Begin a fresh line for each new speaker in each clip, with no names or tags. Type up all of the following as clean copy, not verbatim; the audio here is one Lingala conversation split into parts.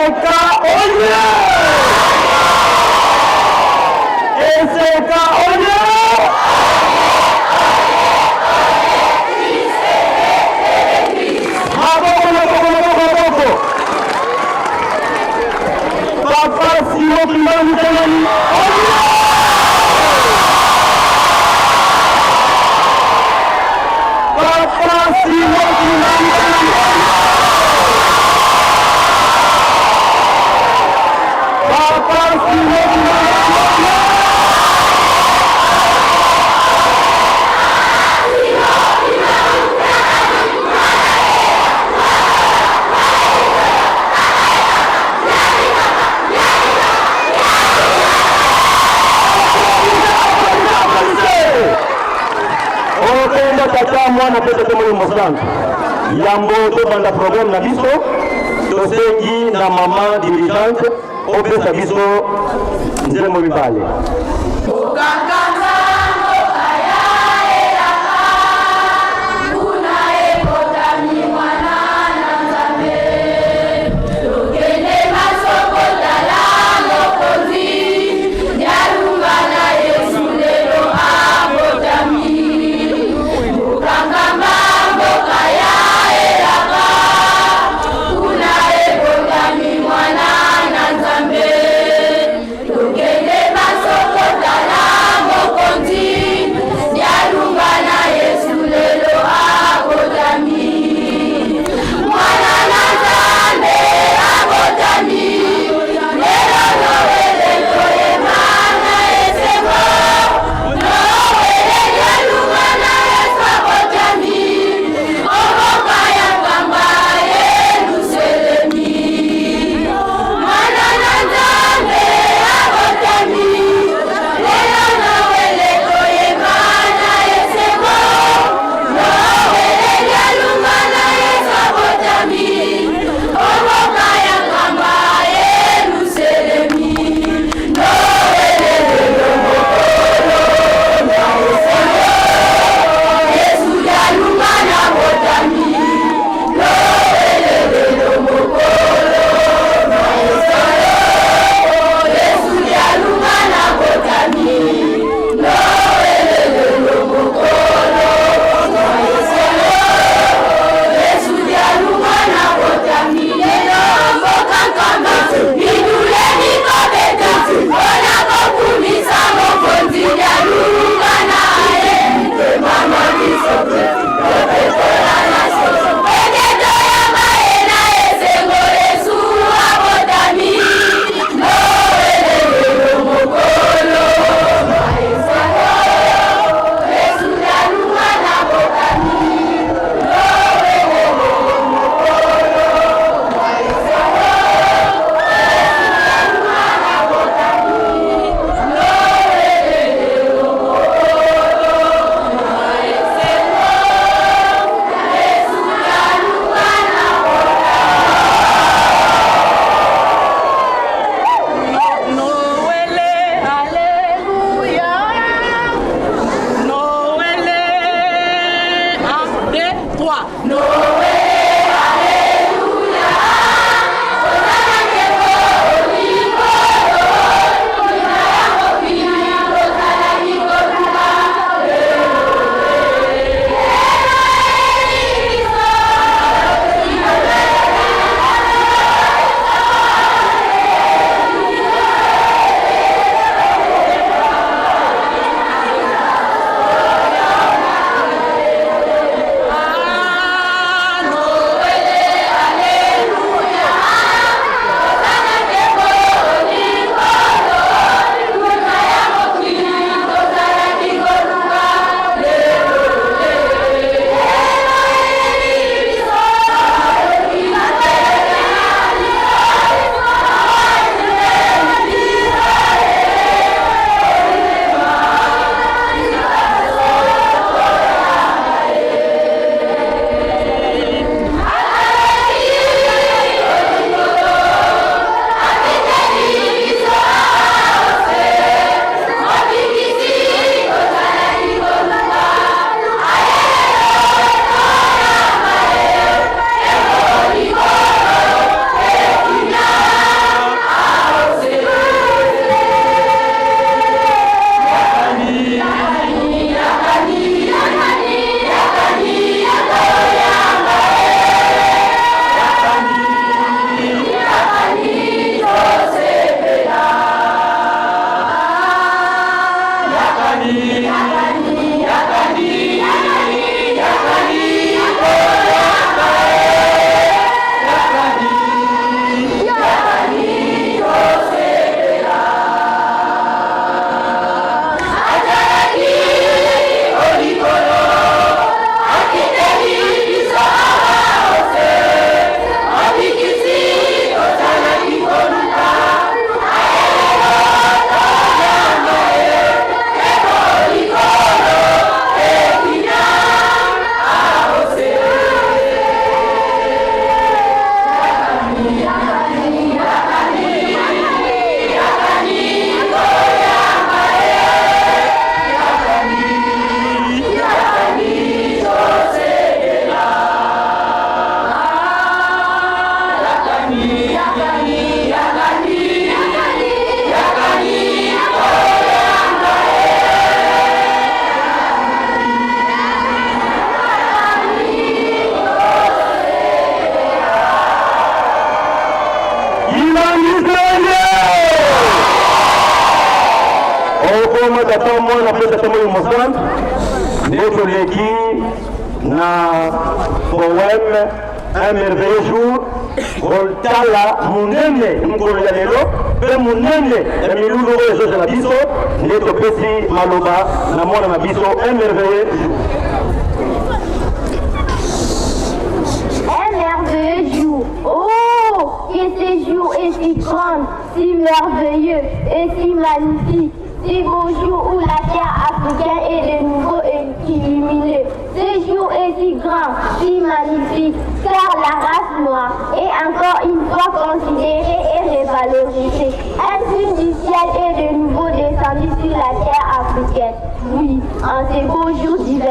Eseka oye! Eseka oye! Maboko! Papa Simo Kimani Kimani oye! Papa Simo Kimani Kimani Papa Simo Kimani tata mwana pete temoni mosantu yambo to banda programme na biso tosengi na mama dirigente opesa biso nzembo mibale
Masoko Talambo
Okoma tata mwana pesa tamu Mosland ndio leki na poème un merveilleux jour voltala munene mkolo ya lelo pe munene ya milulu oyo na biso ndio pesi maloba na mwana na biso un merveilleux
jour. Oh, que ce jour est si grand, si merveilleux et si magnifique. Si beau jour où la terre africaine est de nouveau illuminée. Ce jour est si grand, si magnifique, car la race noire est encore une fois considérée et revalorisée. Un signe du ciel est de nouveau descendu sur la terre africaine. Oui, en ce beau jour du 25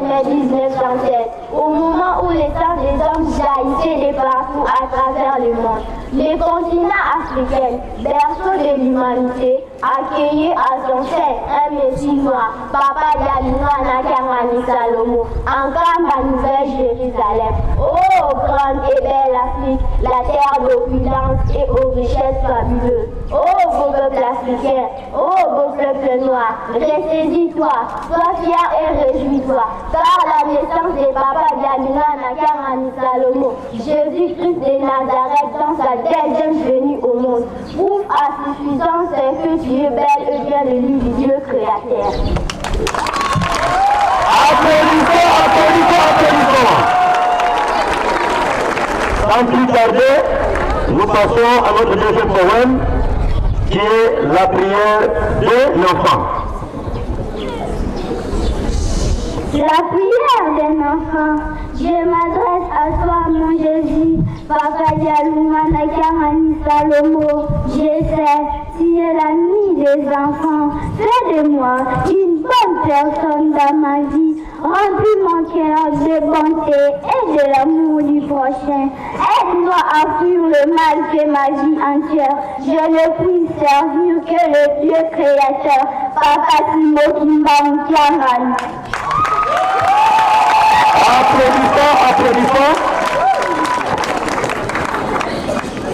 mai 1916, au moment où les sangs des hommes jaillissaient de partout à travers le monde, le continent africain, berceau de l'humanité, accueillait à son sein un messie noir, Papa Yalina Nakamani Salomo, en Kamba Nouvelle-Jérusalem. Oh, grande et belle Afrique, la terre d'opulence et aux richesses fabuleuses. Oh, beau peuple africain, oh, beau peuple noir, ressaisis-toi, sois fier et réjouis-toi, car la naissance de Papa Yalina Nakamani Salomo, Jésus-Christ de Nazareth, dans sa deuxième venue au monde, prouve à suffisance que tu es belle et bien le lit du Dieu créateur.
Applaudissons, applaudissons, applaudissons. Sans plus tarder, nous passons à notre deuxième poème qui est la prière de l'enfant.
La prière d'un enfant, je m'adresse à toi mon Jésus, Papa Yaluma Nakamani Salomo, je sais, tu es l'ami des enfants, fais de moi une bonne personne dans ma vie, remplis mon cœur de bonté et de l'amour du prochain, aide-moi à fuir le mal que ma vie entière, je ne puis servir que le Dieu créateur, Papa Timo Kimba Mkiamani.
Applaudissons, applaudissons.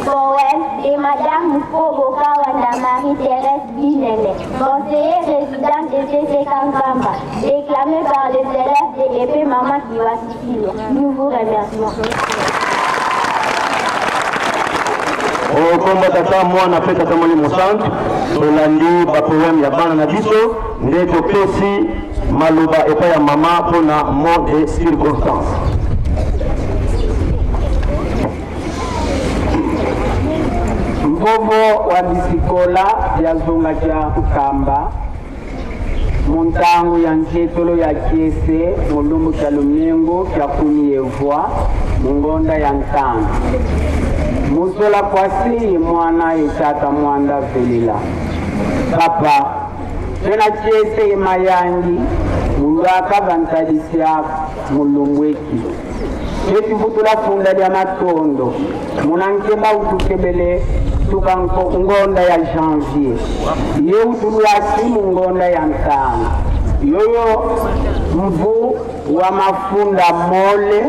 Poème de Madame Moukoboka Wanda Marie-Thérèse Binele, conseillère résidente de CC Kankamba, déclamée par les élèves de l'épée Maman Kiwasifilo. Nous vous remercions.
Okomba tata mwana pesa tamu Mosland tolandi ba poème ya bana na biso nde topesi maloba epa ya mama pona mot de circonstance.
Mvovo wa bisikola ya zonga kya kamba montango ya njetolo ya kiese mulumbu kya lumengo kya kunyevwa mungonda ya ntanga musola kwasi mwana etata mwanda velila papa tena kiese mayangi mulaka vantadisya mulumbweki eti vutula funda lya matondo munankemba utukebele tukanko ngonda ya janvier ye utulwasi mungonda ya ntanga yoyo mvu wa mafunda mole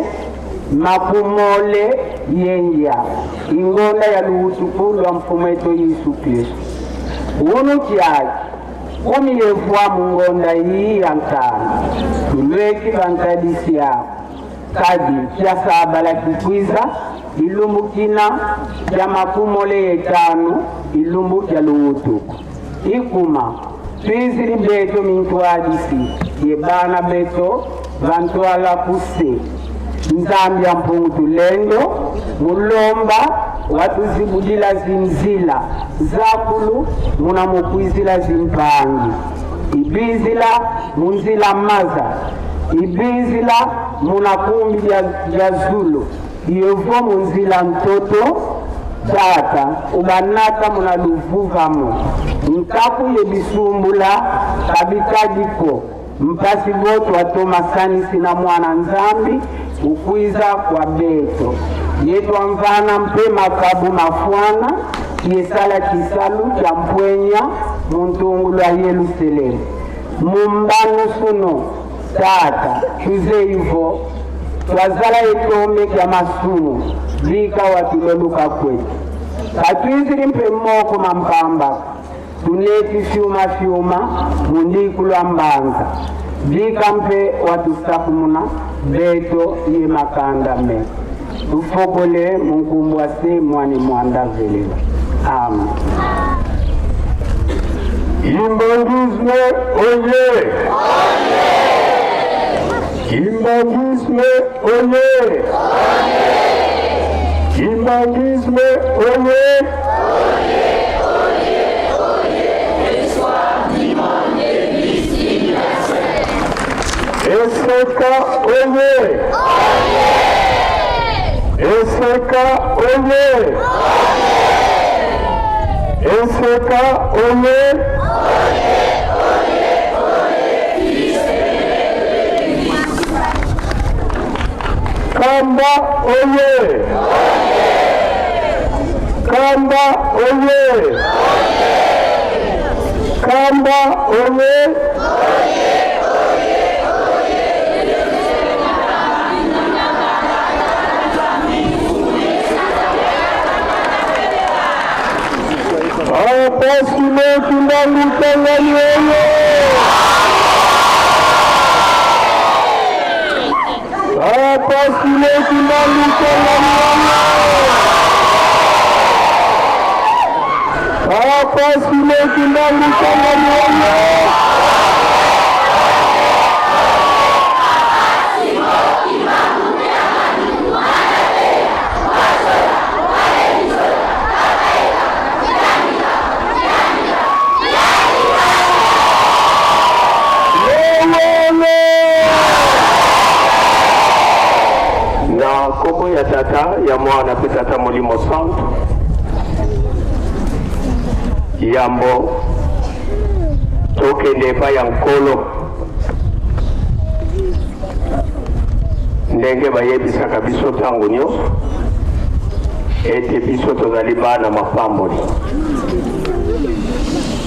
makumole yenja ingonda ya luutukulu wa mfumeto Yesu Kristo unu kiaki umiyevwa mungonda hii ya ntanga tulweki vantadisi yako kadi kia saba la kikwiza ilumbu kina kia makumole yetanu ilumbu kia luutuku ikuma twizili beto mintwadisi yebana beto vantwala kuse nzambi ya mpungu lendo mulomba watu zibudila zinzila zakulu muna mukwizila zimpangi ibizila munzila maza ibizila muna kumbi ya zulu iyovo munzila mtoto tata ubanata muna luvuvamo nkaku yebisumbula kabikajiko mpasi voto watomasani sina mwana nzambi ukwiza kwa beto yetu amvana mpe makabu mafwana yesala kisalu kya mpwenya muntungulu ya Yerusalemu mumbanu suno tata tuze ivo twazala etombe kya masumu vika watuloluka kwetu katwizili mpe mmoko mampamba tuneti fyuma mundiku lwa mbanza vika mpe watustafu muna beto ye makanda me tufokole munkumbu wase mwani mwanda velela. Amen.
Imbangisme oye! Imbangisme oye! Imbangisme oye! Eseka oye! Eseka oye! Eseka oye! Kamba oye! Kamba oye! Kamba oye! Apasile kindangu tangani oye! Apasile kindangu tangani oye! Apasile kindangu tangani oye! Kombo ya tata ya mwana pe tata Molimo Centre yambo tokende pa ya nkolo ndenge bayebisaka biso ntango nyonso ete biso tozali bana mapamboli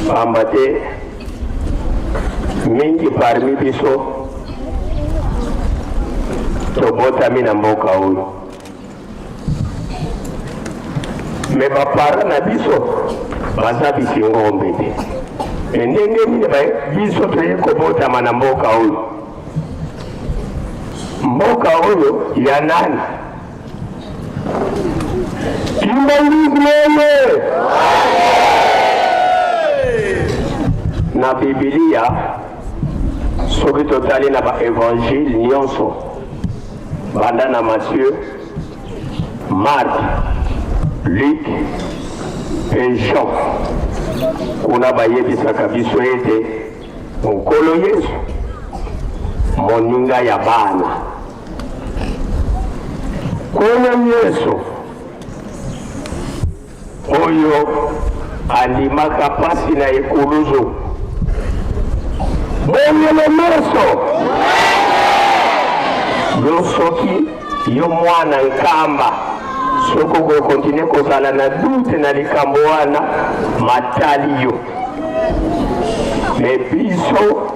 pamba te mingi parmi biso tobotami na mboka oyo me bapara na biso baza bisingombe te me ndenge nini biso toye kobotama na mboka oyo ya nani? Imbangisme oye! Na Biblia soki totali na baevangile nyonso banda na Matthieu, Marc, Luc et Jean kuna bayebisaka biso ete nkolo Yesu moninga ya bana. Nkolo Yesu oyo alimaka pasi na ekuluzu bonyele meso yo soki yo mwana nkamba soko go continue kozala na dute na likambo wana matali yo me biso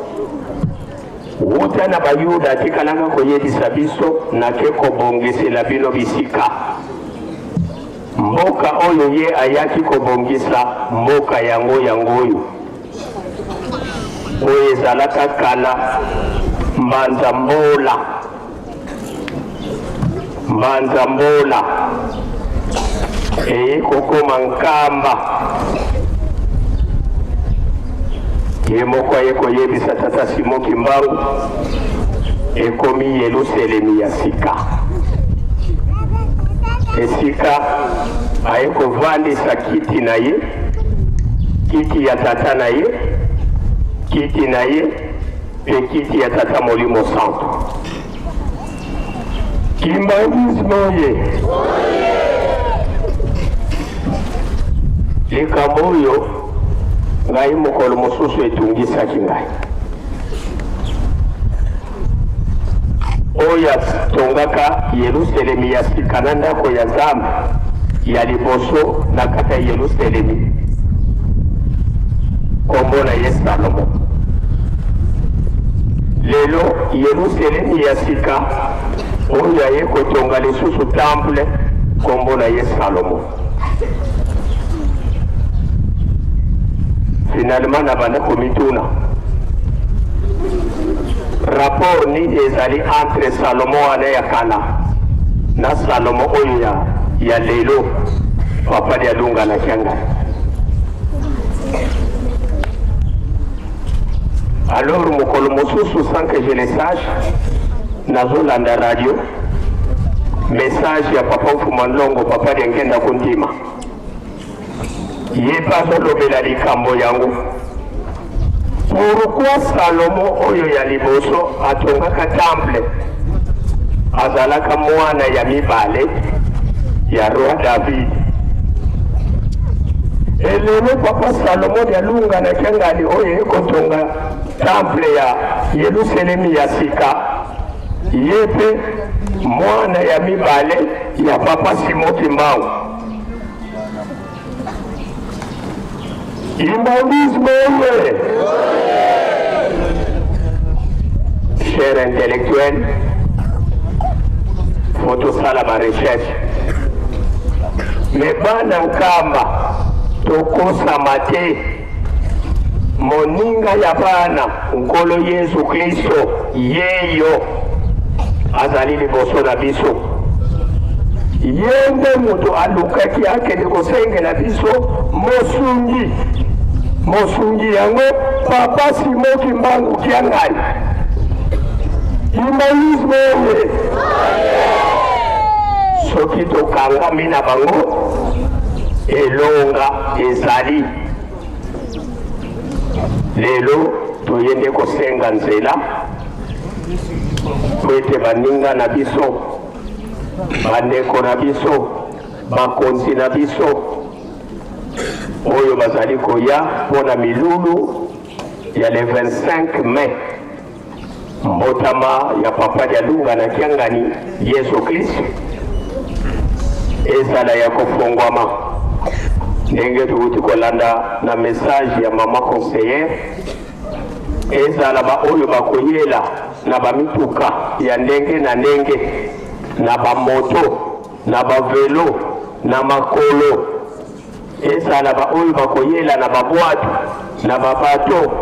wuta na bayuda tikalanga koyebisa biso na ke kobongisela bino bisika mboka oyo ye ayaki kobongisa mboka yango oyo oyo ezalaka kala mbanza mbola eye kokoma nkamba ye moko aye koyebisa tata Simon Kimbangu ekomi Yerusalemi ya sika esika aye kovandisa kiti na ye, kiti ya tata na ye, kiti na ye pe kiti ya tata Molimo Centre. Kimbangisme oye! Likambo oyo ngai mokolo mosusu etungisaki ngai oyo tongaka Yerusalemi ya sika na ndako ya Nzambe ya liboso na kata ya Yerusalemi kombo na ye Salomo. Lelo Yerusalemi ya sika oyo aye kotonga lisusu temple kombo na ye Salomo. finalement na banda komituna rapport ni ezali entre Salomo wana ya kana na Salomo oyo ya lelo papa ya lunga na kianga. Alors mokolo mosusu sans que je le sache nazolanda radio message ya papa Mfumandongo papa ya ngenda kundima ye bazolobela likambo yango. Pourquoi Salomo oyo ya liboso atongaka temple azalaka mwana ya mibale ya roi David elelo papa Salomo ya lunga na kiangali oyo ekotonga temple ya Yerusalemu ya sika yepe mwana ya mibale ya papa Simoti Mbau. Humanisme oye. Cher intellectuel, faut tout ça la recherche. Mais bana nkamba tokosa mate moninga ya bana nkolo Yesu Kristo yeyo azali liboso na biso yende mutu alukaki akende kosengela biso mosungi yango papa Simoki Mbangu kiangai. Humanisme oye. Soki tokangami na bango elonga ezali lelo toyende kosenga nzela po ete baninga na biso bandeko na biso bakonzi na biso oyo bazali koya mpona milulu ya le 25 mai mbotama ya papa ya lunga na kiangani Yesu Kristo ezala ya kofongwama ndenge tuuti kolanda na message ya mama conseillère ezala ba oyo bakoyela na bamituka ya ndenge na ndenge na bamoto na bavelo na makolo ezala ba oyo bakoyela na babwatu na babato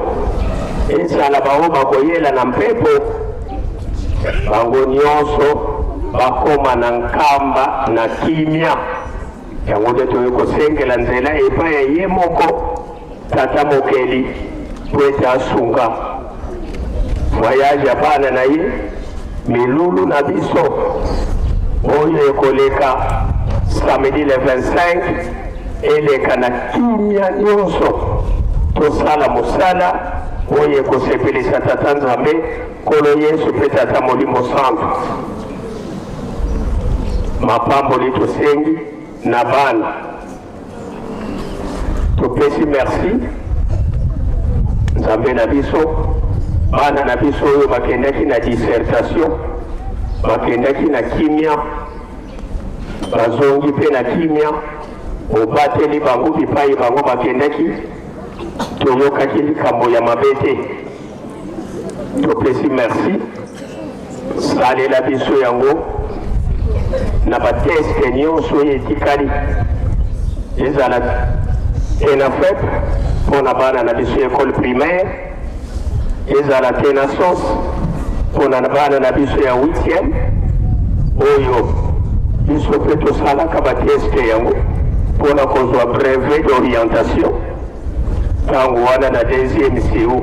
ezala ba oyo bakoyela na mpepo bango nyonso bakoma na nkamba na kimia yango nde toye kosengela nzela epai ya ye moko tata mokeli po ete asunga voyage ya bana na ye milulu na biso oyo ekoleka samedi le 25 eleka na kimia nyonso tosala mosala oyo ekosepelisa tata nzambe kolo Yesu mpe tata molimo santu mapamboli tosengi na bana topesi merci nzambe na biso bana na biso oyo bakendaki na dissertation bakendaki na kimia bazongi mpe na kimia obateli bango bipai bango bakendaki toyokaki likambo ya mabe te topesi merci salela biso yango na bateste nyonso oyo etikali ezala te na fep mpona bana na biso ekole primaire ezala te na sos mpona bana na biso ya 8e oyo biso mpe tosalaka bateste yango mpona kozwa brevet d'orientation ntango wana na 2e CU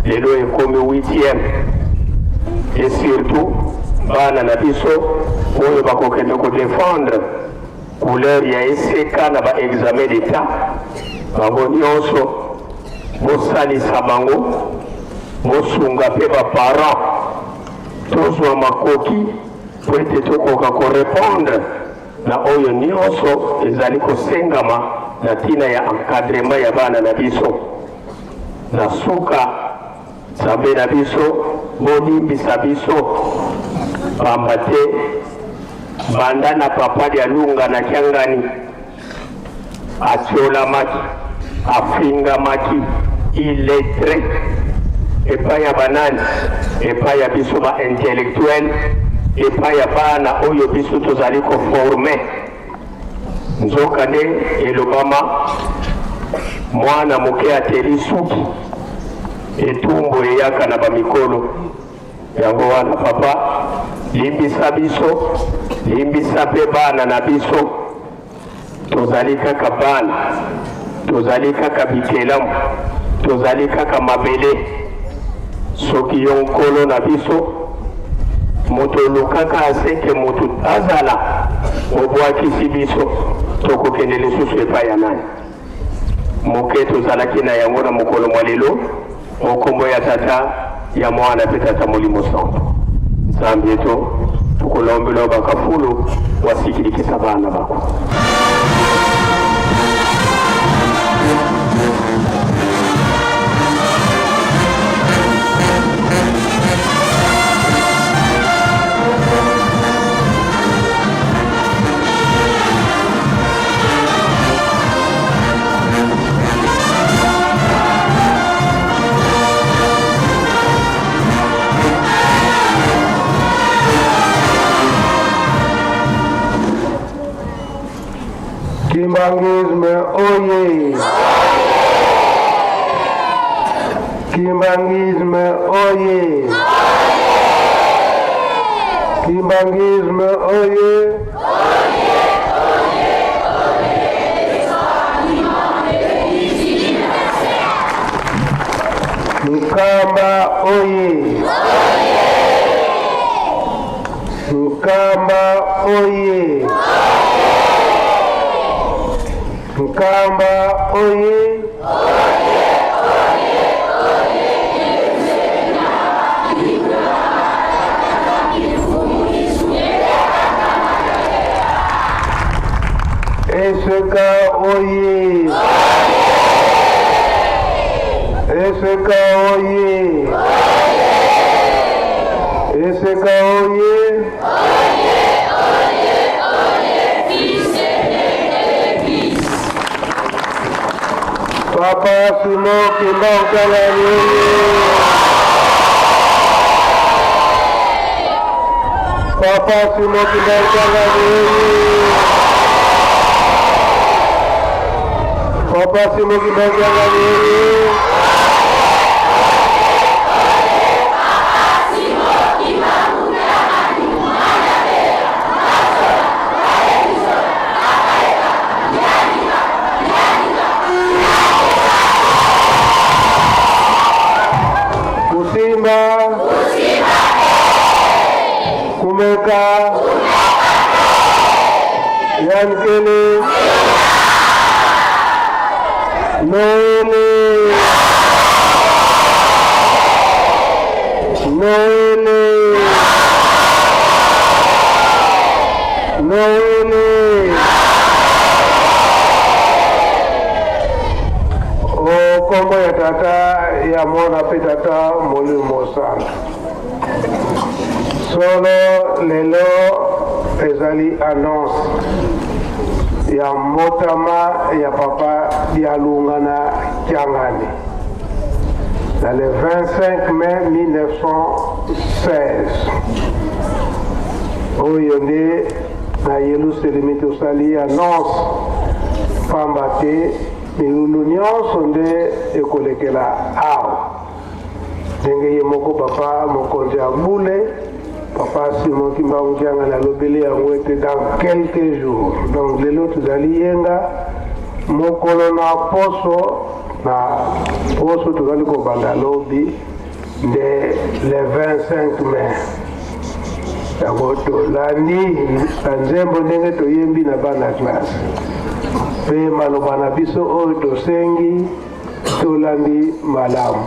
lelo ekomi 8e et surtout bana na biso oyo bakokende kodefendre couleur ya eseka na baexamen d'etat bango nyonso bosalisa bango bosunga mpe baparent tozwa makoki po ete tokoka korepondre na oyo nyonso ezali kosengama na ntina ya encadrement ya bana na biso na suka nzambe na biso bolimbisa biso pamba te banda na papa ya lunga na kiangani atiolamaki afingamaki iletre epai ya banani epai ya biso ba intellectuel epai ya bana oyo biso tozali koforme nzoka nde elobama mwana moke ateli suki etumbu eyaka na bamikolo yango wana papa limbisa biso, limbisa pe bana na biso. Tozali kaka bana, tozali kaka bikelamu, tozali kaka mabele. Soki yo nkolo na biso moto lukaka aseke moto azala obwakisi biso tokokende lisusu epai ya nani. Moke tozalaki na yango na mokolo mwa lelo mokombo ya tata ya mwana pe tata Molimo Santo. Nzambe yetu tukulombela bakafulu wasikilikisa bana bako.
Kimbangisme oye! Kimbangisme oye! Kimbangisme oye! Mkamba oye! Mkamba oye! Mkamba oye! Eseka oye! Eseka oye! Eseka oye! Papa Simon Kimbangalani. Papa Simon Kimbangalani. Papa Simon Kimbangalani. Kumeka Yankele Noele Noele Noele O kombo ya tata ya mwana pe tata Molimo Santo. Solo lelo ezali annonce ya motama ya papa Dialungana Kiangani. Dans le 25 mai 1916, Oyonde na Yerusalemi tosali annonce pambate miulu nyonso nde ekolekela awa. Ndenge ye moko papa mokonzi abule. Papa Simon Kimbangalani alobeli yango ete dans quelques jours. Donc lelo tozali yenga mokolo na poso tozali kobanda lobi nde le 25 mai. Yango tolandi na nzembo ndenge toyembi na bana classe. Pe maloba na biso oyo tosengi tolandi malamu.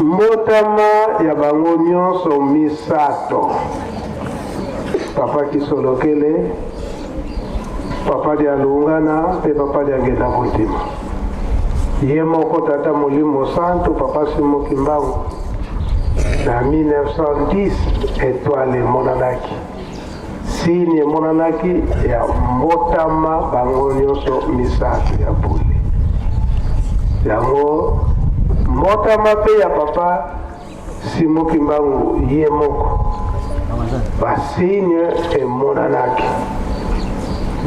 Motama ya bango nyonso misato. Papa Kisolokele, papa Dialungana, pe papa Diangena Mutima. Ye moko tata Molimo Santo, papa Simon Kimbangu. Na 1910 étoile monanaki. Signe monanaki ya motama bango nyonso misato ya bule. Yango motama pe ya papa Simon Kimbangu ye moko basigne emonanaki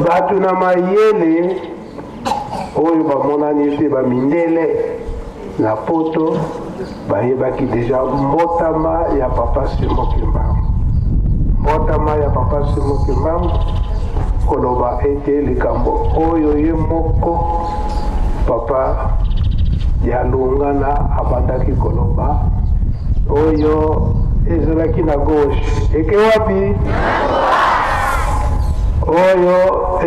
batu na mayele oyo bamonani ete bamindele na poto bayebaki deja mbotama ya papa Simon Kimbangu. Mbotama ya papa Simon Kimbangu koloba ete likambo oyo ye moko papa yalunga na abandaki koloba oyo ezalaki na gauche eke wapi, oyo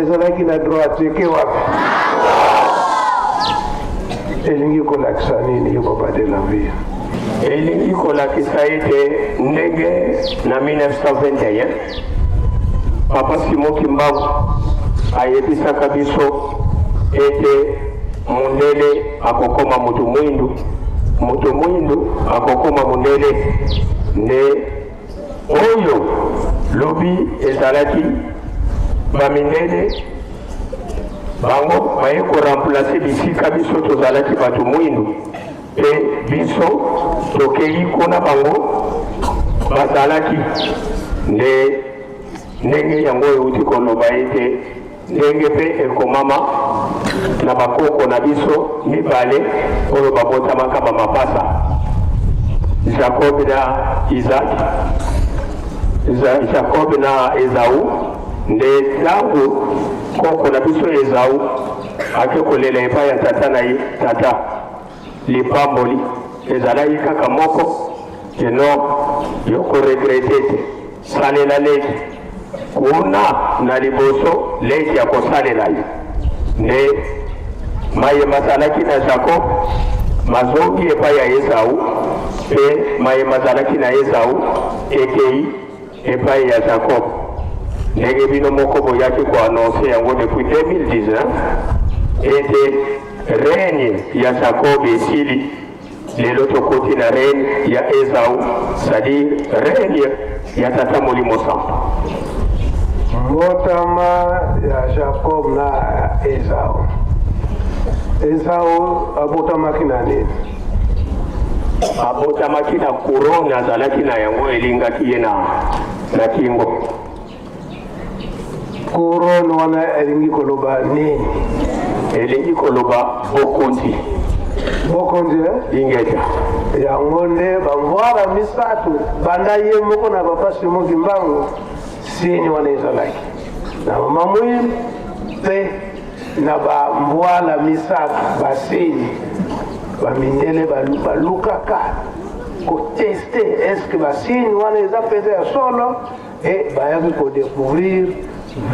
ezalaki na droite eke wapi. Elingi kolakisa nini yo papa de la vie?
Elingi kolakisa ete ndenge na 1921 papa Simon Kimbangu ayebisaka biso ete mundele akokoma mutu mwindu akokoma mundele nde oyo lobi ezalaki bamindele bango baye koremplace bisika biso tozalaki batu mwindu pe biso tokei kuna bango bazalaki nde ndenge yango euti koloba ete ndenge pe ekomama na bakoko na biso mibale oyo babotamaka bamapasa Jacob na Isaac, Jacob na Esau nde tangu koko na biso Esau akekolela epai ya tata na ye tata lipamboli ezalaki kaka moko keno yokoregrete te salela leki kuna na liboso leki ya kosalela ye nde maye mazalaki na Jacob mazongi epai ya Esau pe maye mazalaki na Esau ekei epai ya Jacob ndenge bino moko boyaki koannonce yango depuis 2019 ete règne ya Jacob esili lelo tokoti na règne ya Esau, c'est-à-dire règne ya tata molimo santo.
Mbotama ya Jacob na Esau. Esau abotamaki na nini?
Abotamaki na couronne azalaki na yango elingaki ye na kingo.
Couronne wana elingi koloba nini?
Elingi koloba bokonzi.
Bokonzi
ingeta
yango nde bamwala misatu banda ye moko na papa Simon Kimbangu sini wana ezalaki na mama mwilu pe na bambwala misatu basini bamindele balukaka koteste eske basini wana eza pete ya solo e bayaki kodécouvrir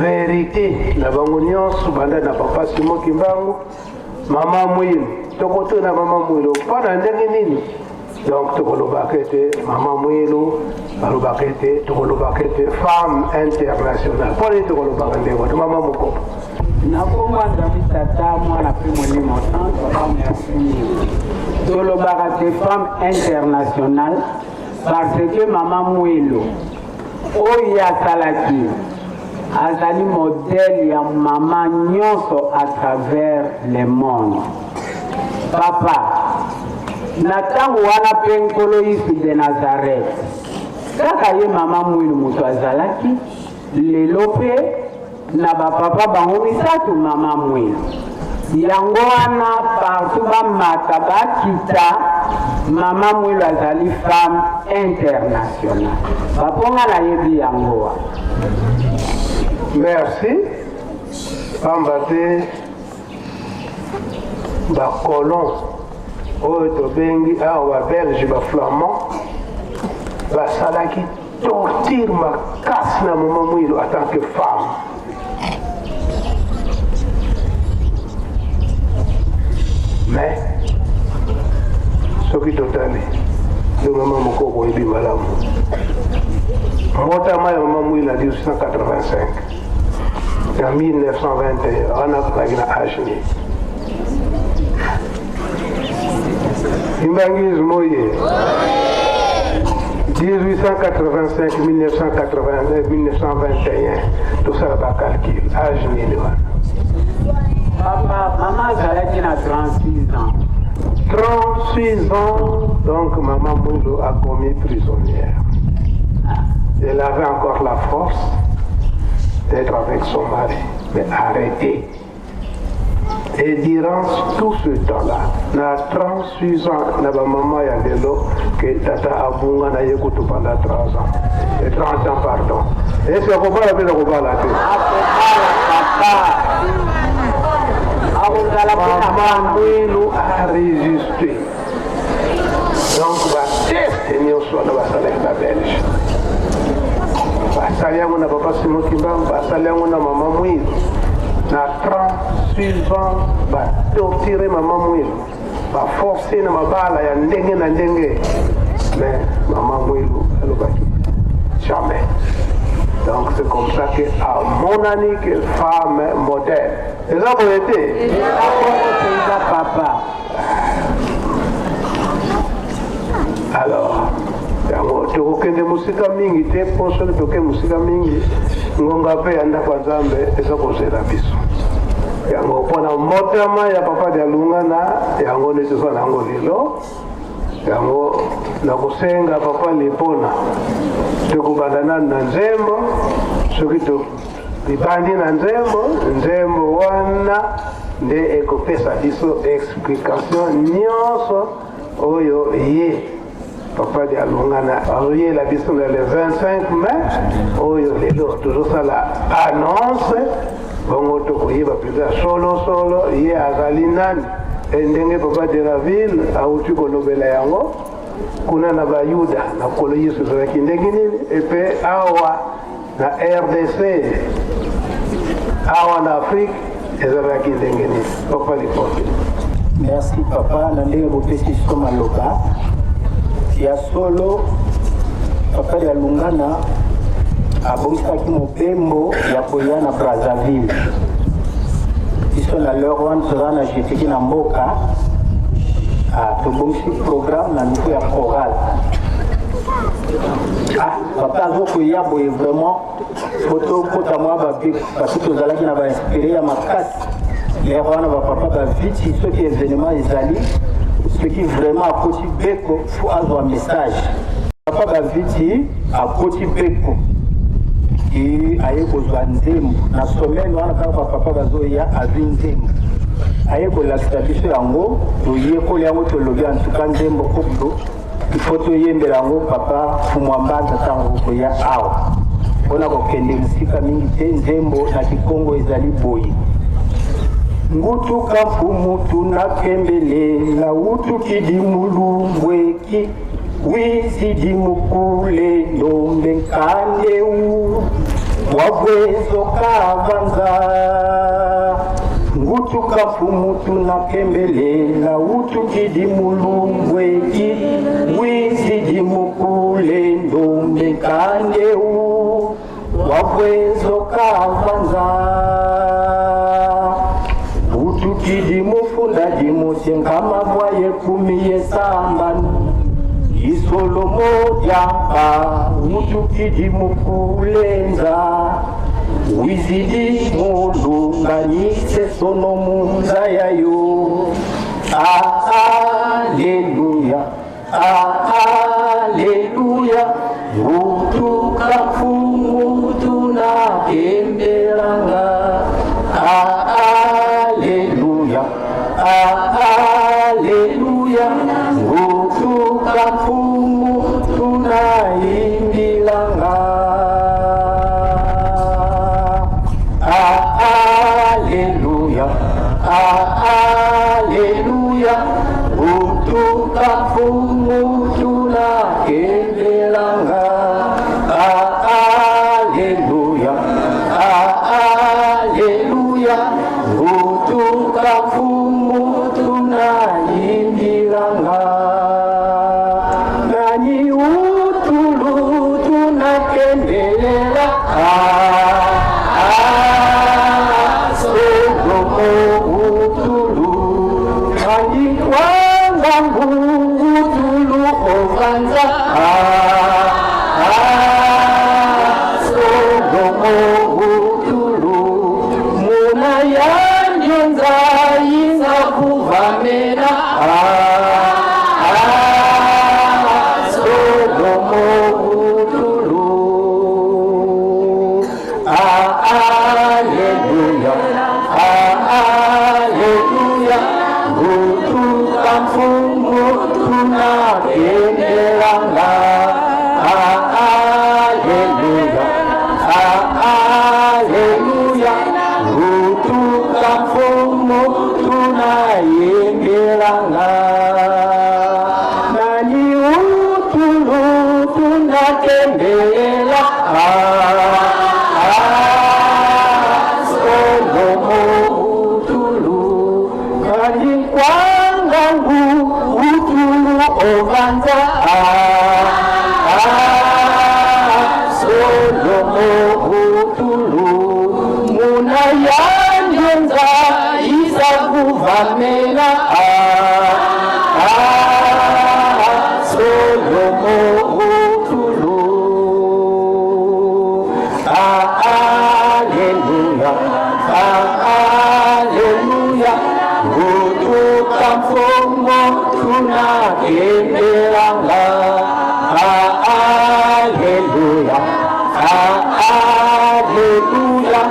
vérité na bango nyonso banda na papa Simon Kimbangu mama mwilu tokoto na mama mwilu mpona ndenge nini. Donc tokolobaka ete mama mwilu balobaka ete tokolobaka ete femme internationale mpona nini tokolobaka ndenge watu mama mokopo
nakomwanza bitata mwana pe molimo santo merci tolobaka te femme internationale parce que mama mwilu oyo asalaki azali modèle ya mama nyonso à travers le monde. Papa na tango wana pe nkolo Yesu de Nazareth kaka ye mama mwilu mutu azalaki lelo pe na bapapa bango misatu mama mwilu yango wana partout bamata bakita mama mwilu azali femme internationale baponga na yebi yango wa.
Merci. Pamba te bacolon oyo tobengi awa babelge baflamand basalaki torture makasi na mama mwilu en tant que femme. Mais soki totali yo mama moko oyebi malamu mbotama ya mama mwilu na 1885 en 1921 wana azalaki na age nini imbangizi moye 1885 1921 tosala bacalcul age nini wana.
Papa, maman azalaki na 36 ans.
36 ans, donc maman Mwilu a commis prisonnière. Elle avait encore la force d'être avec son mari, mais arrêtée. Et durant tout ce temps-là, na 36 ans, na ba maman ya lelo que tata abunga na yekutu pendant 30 ans. Et 30 ans, pardon. Est-ce que vous parlez de quoi là? Maman Mouilou a résisté. Donc, va tester nous sur la Belge. Basali yangu na papa Simon Kimbamba, basali yangu na mama Mouilou. Na 36 ans, ba torturer mama Mouilou. Ba forcer na mabala ya ndenge na ndenge. Mais maman Mouilou, elle va jamais. Donc c'est comme ça que à mon année que femme modèle. Et ça vous été?
Papa.
Alors, tokokende musika mingi te poso toke musika mingi ngonga pe yanda kwa Nzambe eza kozela biso. Yango pona motema ya papa de Lunga na yango ne tso na ngo lelo. Yango na kusenga papa lipona. Tukubandana na Nzembo, soki to libandi na Nzembo wana nde ekopesa biso explication nyonso oyo ye papa de Alungana oye la biso le 25 mai oyo lelo toujours ça la annonce bongo tokoyeba peza solo ye azali nani ndenge papa de la ville auti kolobela yango kuna na bayuda na kolo yesu ezalaki ndenge nini epe awa na RDC awa na Afrique ezalaki ndenge nini papa lipote.
Merci papa na ndenge bopesi so maloba ya solo papa ya Lungana abongisaki mobembo ya koya na Brazzaville biso na leur wana toza na jeteki na mboka tobongisi programme na niveau ya chorale. Papa azokoya boye vraiment fotokota mwa babi parce tozalaki na bainspiré ya makasi lero wana bapapa baviti soki événement ezali soki vraiment akoti beko fo azwa message papa baviti akoti beko aye kozwa nzembo na semaine wana kaka bapapa bazoya azwi nzembo aye kolakisa biso yango toyekoli yango tolobi antuka nzembo okolo ifo toyembela yango papa fumwambanza ntango koya awa mpona kokende mosika mingi te nzembo na kikongo ezali boye ngutuka mfumutu nakembelela utukidi mulumbweki wizidi mukule ndombe nkandeu wabwezo kavanza ngutuka mfumutu nakembelela utukidi mulumbweki wizidi mukule ndombe nkandeu wabwezo kavanza utukidi mufundaji musengama bwaye kumiye sambanu isolo mojamba utukidi mukulenza wizidi mulunganyise sono munza yayo. Aleluya, aleluya, utukafu mutuna kembelanga. Aleluya, aleluya, utukafu mutuna imbilanga. Aleluya, aleluya, utukafu mutuna kembelanga. Aleluya, aleluya, utukafu mutuna imbilanga. Nani utulu tunakembelela utulu andikwanga utulu ovanza sogomo utulu muna yanjonza inza kuvamera sogomo utulu. Aleluya, aleluya. Kendelanga, Alleluia, Alleluia,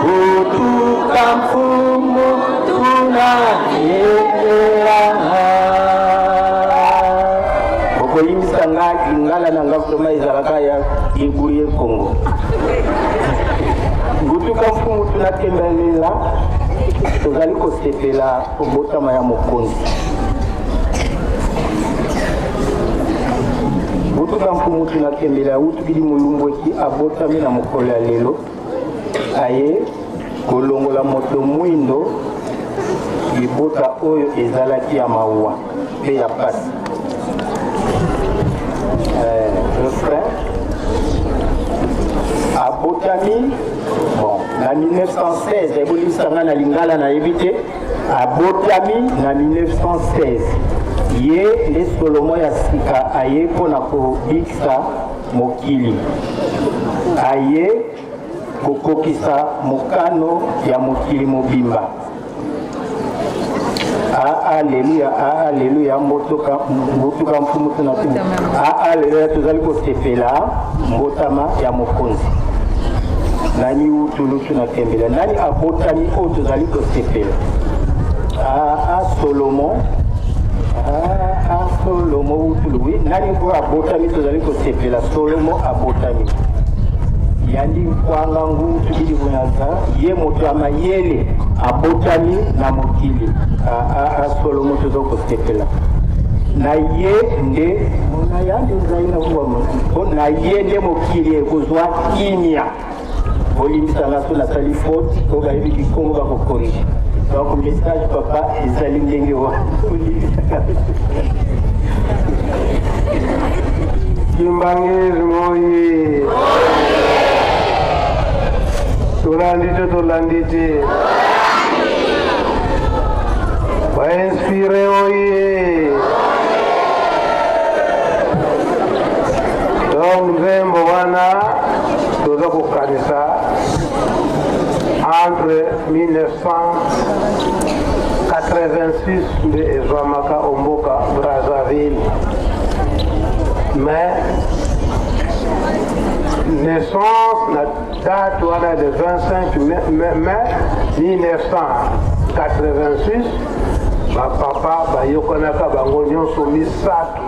Butuka mfumo tunaendelanga. Oko yimisa nga ingala na nga kutoma izalaka ya Iguye Kongo. Butuka mfumo tunatembelela, tozali kosepela obotama ya mokonzi. Butuka mfumu tunakembela utukili mulumbu eki abotami na mokolo ya lelo aye kolongola moto mwindo libota oyo ezalaki ya mawa pe ya pasi. Refrain abotami bon na 1916 ebolisanga na lingala na yebite abotami na 1916 ye nde Solomo ya sika aye mpona kobikisa mokili aye kokokisa mokano ya mokili mobimba. Alleluia, alleluia, mbotuka mfumu tunatuma. Alleluia, tozali kosepela mbotama ya mokonzi. Nani utulu tunatembela, nani abotami oyo tozali kosepela. Solomo, Solomo utulu, oui, nani ko abotami tozali kosepela. Solomo abotami. Yandi kwanga ngu tukili bunyaza ye moto amayele abotami na mokili. Solomo tozali kosepela. Na ye nde mona yandi nzaina huwa mo na ye nde mokili ekozwa kimia. Olimbisa ngaso na sali faute ko ba yebi kikongo ba ko corriger. Donc message papa ezali ndenge wa
Kimbangezi moyi Tolandite Bainspire oye Donc Nzembo wana toza kukanisa entre 1986 nde ezwamaka omboka Brazzaville. Mais naissance na date wana de 25 mai 1986 bapapa bayokanaka bango nyonso misato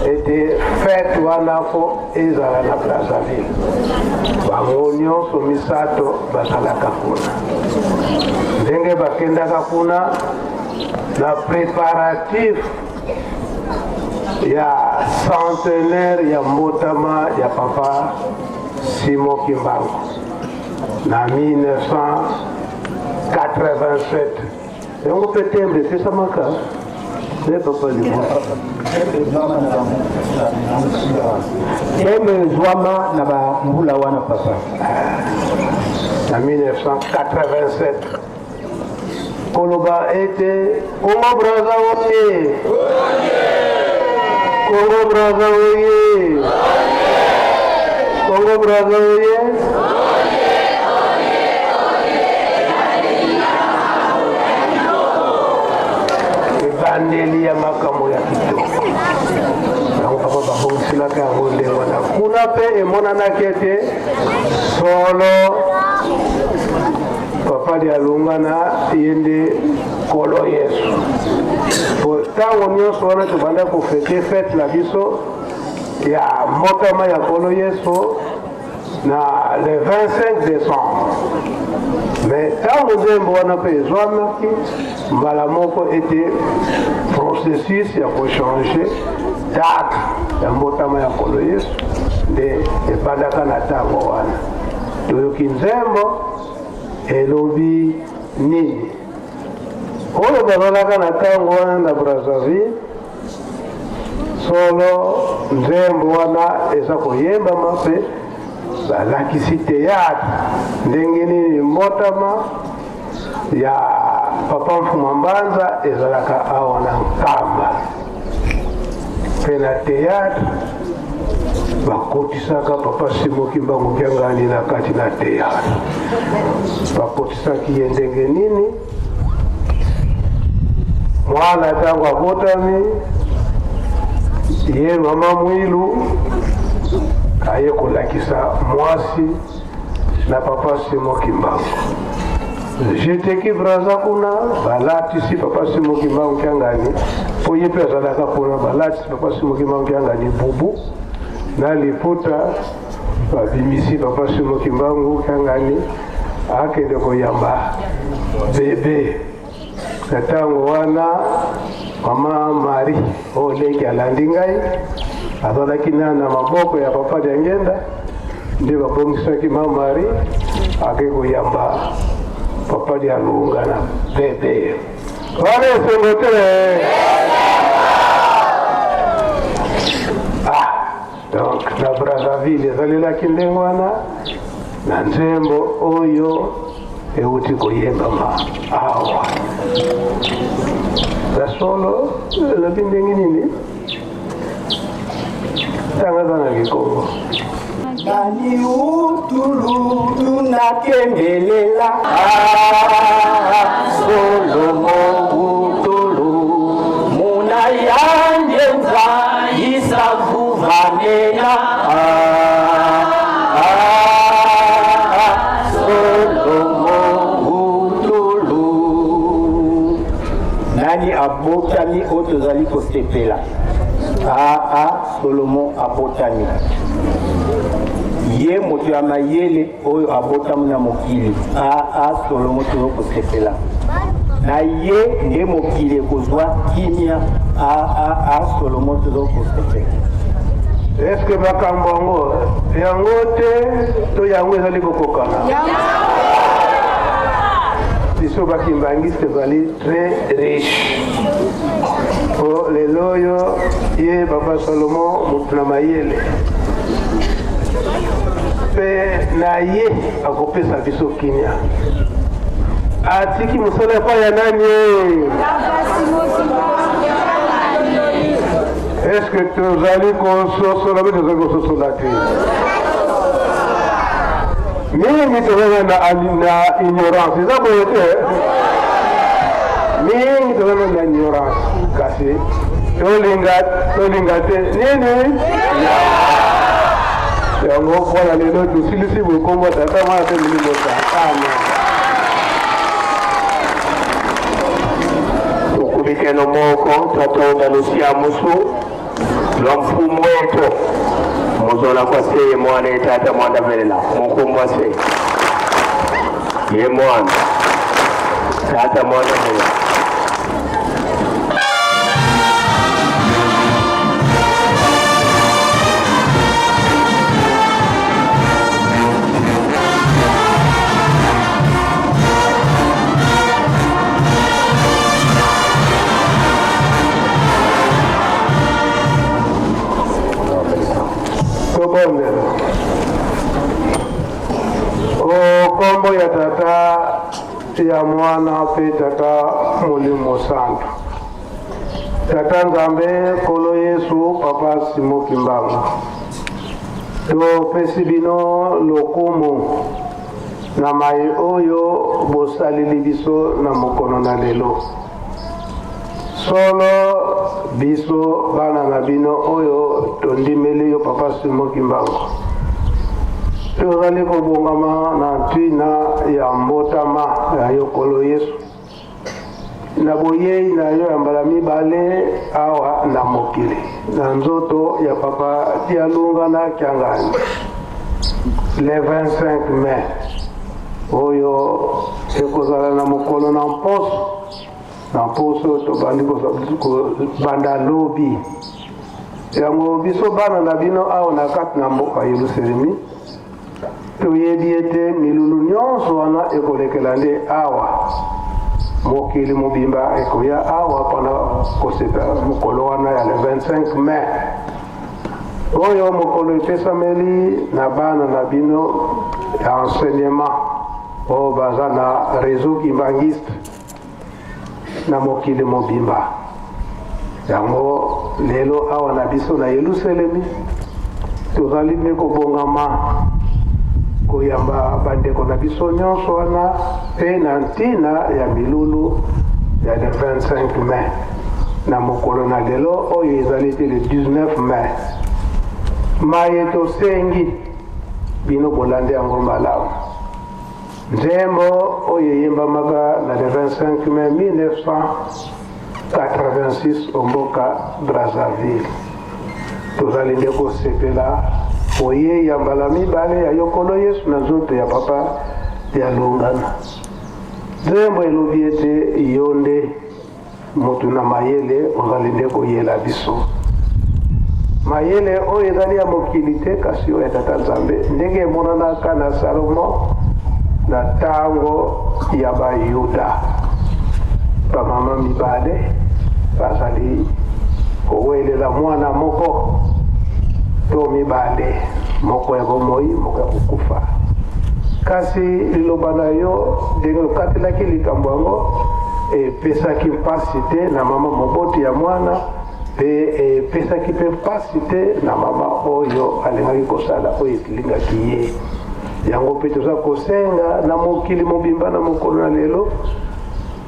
ete fête wana fo ezala na Brazzaville. Bango nyonso misato basalaka kuna. Ndenge bakendaka kuna na préparatif ya centenaire ya mbotama ya papa Simon Kimbangu na 1987. Yango petembre pesa maka ne papa libo
Eme zwama na ba mbula wana papa
na 1987. Koloba ete Congo Brazza oye Congo Brazza oye Congo Brazza oye Bandeli ya makamo ya kitoko. Nango papa babongisilaka yango ndenge wana. Kuna pe emonanaki ete solo papa lialungana ye nde kolo Yesu. Ntango nyonso wana tobanda kofete fete na biso ya mbotama ya kolo Yesu na le 25 décembre. Mais ntango nzembo wana mpe ezwamaki mbala moko ete processus ya kochange date ya mbotama ya kolo Yesu nde ebandaka na ntango wana. Toyoki nzembo elobi nini oyo bazalaka na ntango wana na Brazzaville. Solo nzembo wana eza koyembama mpe balakisi théâtre ndenge nini mbotama ya papa Mfuma Mbanza ezalaka awa na Nkamba. Mpe na théâtre bakotisaka papa Simon Kimbangu Kiangani na kati na théâtre. Bakotisaki ye ndenge nini mwana ntango abotami ye mama Mwilu aye kolakisa mwasi na papa Simo Kimbangu. J'étais qui braza kuna balati si papa Simo Kimbangu kiangani po ye pesa la kuna balati si papa Simo Kimbangu kiangani bubu na liputa babimisi papa Simo Kimbangu kiangani akende koyamba bebe katango wana mama Mari oleki alandingai azalaki na maboko ya papa Dengenda ndio babongisaki mama Mari ake koyamba papa dia lunga na bebe wale sengotere donc na Brazzaville zalila kindengwana na nzembo oyo euti koyemba ma awa la solo la bindengi nini tangazana kikongo
Nani utulu tunakembelela Solomo utulu Muna yande mzaisa kuvanena Solomo utulu Nani abotami otozali kostepela Solomo abotami ye moto ya mayele oyo abotamu na mokili Solomo tolo kosepela na ye nde mokili kozwa kimia Solomo tolo kosepela.
Est-ce que makambo yango te to yango ezali kokokana biso bakimbangiste bali très riche po lelo oyo ye papa Solomo moto na mayele pe na ye akopesa biso kimia atiki mosala pa ya nani est-ce que tozali kososola be tozali kososola te mingi tozali na ignorance eza boye te mingi tozali na ignorance kasi tolinga te nini yango mpona lelo tosilisi bokombo tata mwana te milimo sakana
Tukubikeno moko tatonda lusia musu lomfumu wetu muzola kwa seye mwana etata mwanda velela mukumbwa se ye mwana tata mwanda velela
kombo ya tata ya mwana pe tata Molimo Santu tata Nzambe kolo Yesu papa Simo Kimbangu to pesi bino lokumu na mai oyo bosalili biso na mokono na lelo solo biso bana na bino oyo tondimeli yo papa Simo Kimbangu tozali kobongama na ntina ya mbotama ya yokolo Yesu na boyei na yo ya mbala mibale awa na mokili na nzoto ya papa Dialunga na Kiangani le 25 mai oyo ekozala na mokolo na mposo tobandi kobanda lobi yango biso bana na bino awa na kati na mboka Yerusalemi toyebi ete milulu nyonso wana ekolekela nde awa mokili mobimba ekoya awa mpona koseka mokolo wana ya le 25 mai oyo mokolo epesameli na bana na bino ya enseignement oyo baza na réseau kimbangiste na mokili mobimba yango lelo awa na biso na Yerusalemi tozali mpe kobongama koyamba bandeko na biso nyonso wana pe na ntina ya milulu ya le 25 mai na mokolo na lelo oyo ezali te le 19 mai maye tosengi bino bolande yango malamu nzembo oyo eyembamaka na le 25 mai 1986 omboka Brazzaville tozali nde kosepela oye ya mbala mibale ya yokolo Yesu na nzoto ya papa ya longana nzembo elobi ete yo nde motu na mayele ozali nde koyela biso mayele oyo ezali ya mokili te kasi oyo ya tata nzambe ndenge emonanaka na Salomo na ntango ya bayuda bamama mibale bazali kowelela mwana moko to mibale moko ya bomoi moko ya kokufa kasi liloba na yo ndenge okatelaki likambo yango epesaki mpasi te na mama moboti ya mwana pe epesaki mpe mpasi te na mama oyo alingaki kosala oyo etilingaki ye yango mpe toza kosenga na mokili mobimba na mokolo na lelo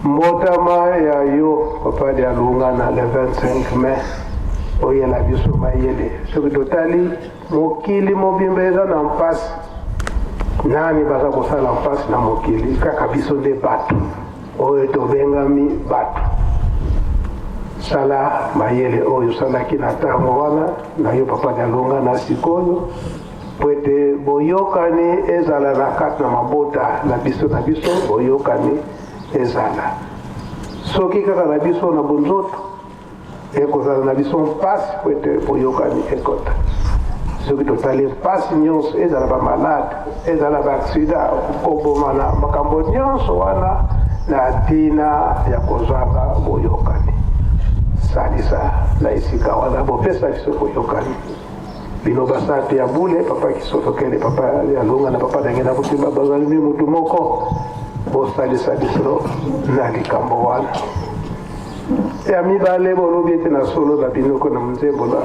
mbotama ya yo papa de alungana le 25 mai oyela biso mayele soki totali mokili mobimba eza na mpasi nani baza kosala mpasi na mokili kaka biso nde bato oyo tobengami bato sala mayele oyo salaki na ntango wana na yo papa de alungana sikoyo po ete boyokani ezala na kati na mabota na biso boyokani ezala soki kaka na biso na bonzoto ekozala na biso mpasi po ete boyokani ekota soki totali mpasi nyonso ezala bamalade ezala baaksida koboma na makambo nyonso wana na ntina ya kozwaka boyokani salisa na esika wana bopesa biso boyokani bino basate ya bule papa kisotokele papa ya lunga na papa dangena kutimba bazalimi mutu moko bosalisa biso na likambo wana ya mibale bolobi ete na solo na binoko na mzembola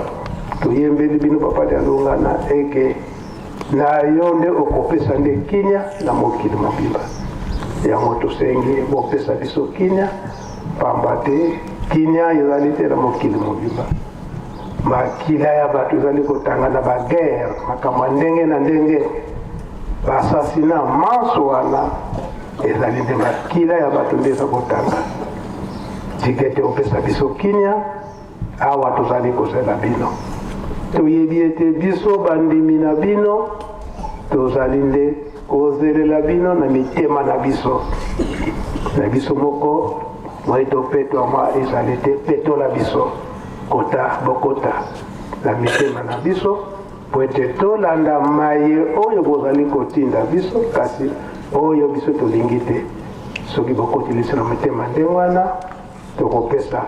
toyembeli bino papa ya lunga na eke na yo nde okopesa nde kinya na mokili mobimba yango tosengi bopesa biso kinya pamba te kinya ezali te na mokili mobimba makila ya bato ezali kotangana bagere makambo ndenge na ndenge basasina manso wana ezali nde makila ya bato nde eza kotanga tikete opesa biso kinya awa tozali kozela bino toyebi ete biso bandimi na bino tozali nde kozelela bino na mitema na biso moko moi topetwama ezali te petola biso kota bokota na mitema na biso po ete tolanda maye oyo bozali kotinda biso kasi oyo biso tolingi te soki bokotilisa na mitema nde wana tokopesa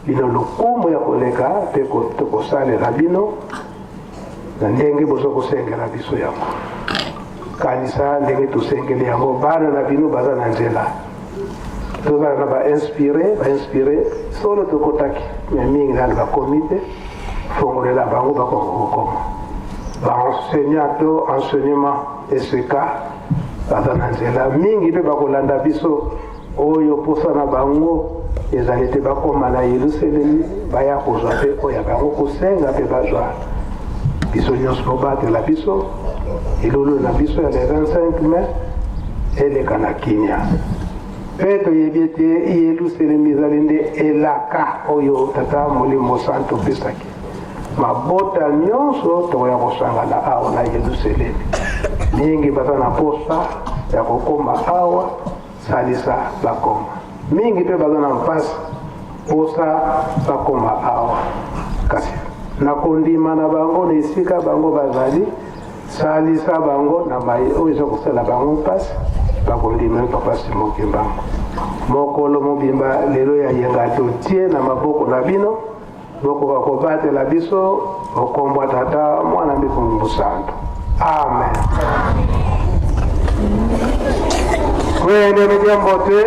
bino lokumu ya koleka mpe tokosalela bino na ndenge boza kosengela biso yango kanisa ndenge tosengeli yango bana na bino baza na nzela tozala na bainspire solo tokotaki me mingi nani bakomi te fongolela bango bakongo kokoma baenseignant to enseignement eseka baza na nzela mingi mpe bakolanda biso oyo posa na bango ezali te bakoma na Yerusalemi baya kozwa mpe oyo bango kosenga mpe bazwa biso nyonso kobatela biso elolo na biso ya le 25 mai eleka na kinya mpe toyebi ete Yerusalemi ezali nde elaka oyo tata molimo santo opesaki mabota nyonso tokoya kosangana awa na Yerusalemi mingi baza na posa ya kokoma awa salisa bakoma mingi mpe baza na mpasi posa bakoma awa kasi na kondima na bango na esika bango bazali salisa bango na maye oyo eza kosala bango mpasi bakondima mpapasi mokimbango mokolo mobimba lelo ya yenga totie na maboko na bino bokoka kobatela biso okombo tata mwana mikumbu santo amen kwende mijambo te